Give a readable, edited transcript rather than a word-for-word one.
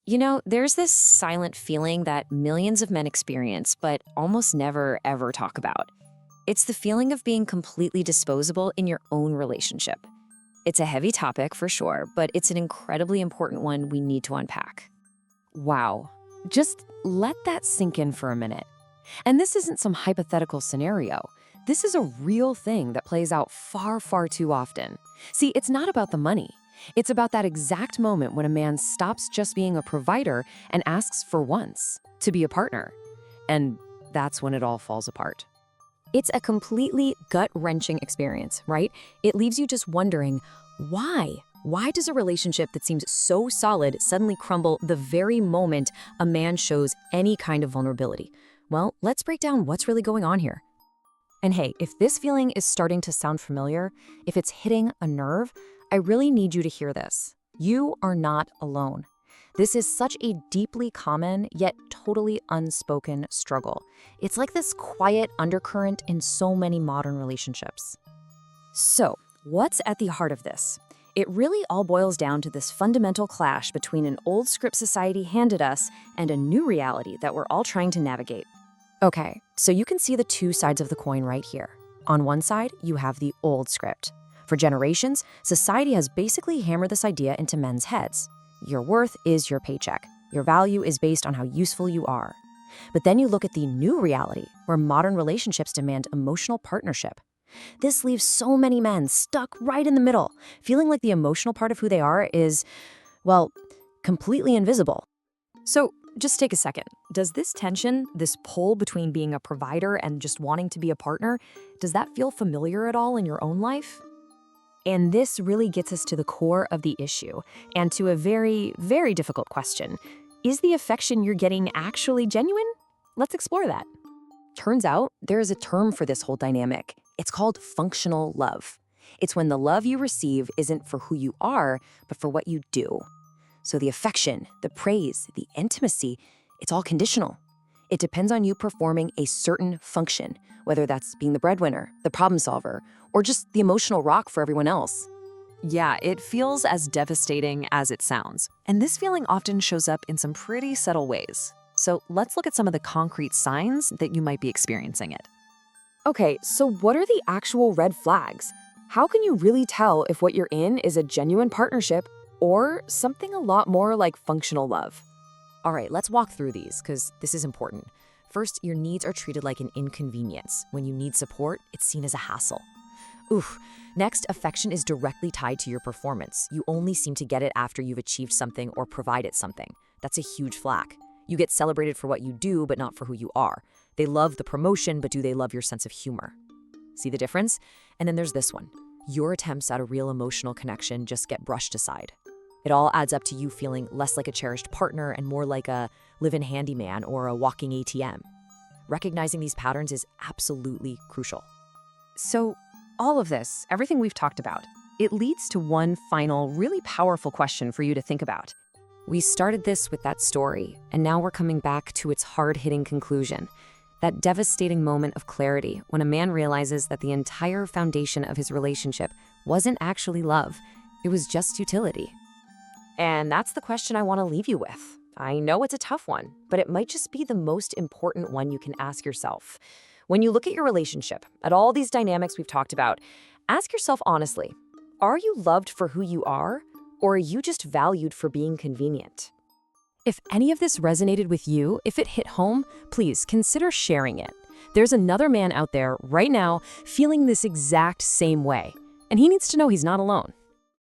There's this silent feeling that millions of men experience, but almost never ever talk about. It's the feeling of being completely disposable in your own relationship. It's a heavy topic for sure, but it's an incredibly important one we need to unpack. Wow. Just let that sink in for a minute. And this isn't some hypothetical scenario. This is a real thing that plays out far, far too often. See, it's not about the money. It's about that exact moment when a man stops just being a provider and asks for once to be a partner. And that's when it all falls apart. It's a completely gut-wrenching experience, right? It leaves you just wondering, why? Why does a relationship that seems so solid suddenly crumble the very moment a man shows any kind of vulnerability? Well, let's break down what's really going on here. And hey, if this feeling is starting to sound familiar, if it's hitting a nerve, I really need you to hear this. You are not alone. This is such a deeply common, yet totally unspoken struggle. It's like this quiet undercurrent in so many modern relationships. So, what's at the heart of this? It really all boils down to this fundamental clash between an old script society handed us and a new reality that we're all trying to navigate. Okay, so you can see the two sides of the coin right here. On one side, you have the old script. For generations, society has basically hammered this idea into men's heads. Your worth is your paycheck. Your value is based on how useful you are. But then you look at the new reality, where modern relationships demand emotional partnership. This leaves so many men stuck right in the middle, feeling like the emotional part of who they are is, well, completely invisible. So just take a second. Does this tension, this pull between being a provider and just wanting to be a partner, does that feel familiar at all in your own life? And this really gets us to the core of the issue and to a very, very difficult question. Is the affection you're getting actually genuine? Let's explore that. Turns out there is a term for this whole dynamic. It's called functional love. It's when the love you receive isn't for who you are, but for what you do. So the affection, the praise, the intimacy, it's all conditional. It depends on you performing a certain function, whether that's being the breadwinner, the problem solver, or just the emotional rock for everyone else. Yeah, it feels as devastating as it sounds. And this feeling often shows up in some pretty subtle ways. So let's look at some of the concrete signs that you might be experiencing it. Okay, so what are the actual red flags? How can you really tell if what you're in is a genuine partnership or something a lot more like functional love? All right, let's walk through these because this is important. First, your needs are treated like an inconvenience. When you need support, it's seen as a hassle. Oof. Next, affection is directly tied to your performance. You only seem to get it after you've achieved something or provided something. That's a huge flag. You get celebrated for what you do, but not for who you are. They love the promotion, but do they love your sense of humor? See the difference? And then there's this one. Your attempts at a real emotional connection just get brushed aside. It all adds up to you feeling less like a cherished partner and more like a live-in handyman or a walking ATM. Recognizing these patterns is absolutely crucial. So, all of this, everything we've talked about, it leads to one final, really powerful question for you to think about. We started this with that story, and now we're coming back to its hard-hitting conclusion. That devastating moment of clarity when a man realizes that the entire foundation of his relationship wasn't actually love, it was just utility. And that's the question I want to leave you with. I know it's a tough one, but it might just be the most important one you can ask yourself. When you look at your relationship, at all these dynamics we've talked about, ask yourself honestly, are you loved for who you are, or are you just valued for being convenient? If any of this resonated with you, if it hit home, please consider sharing it. There's another man out there right now feeling this exact same way, and he needs to know he's not alone.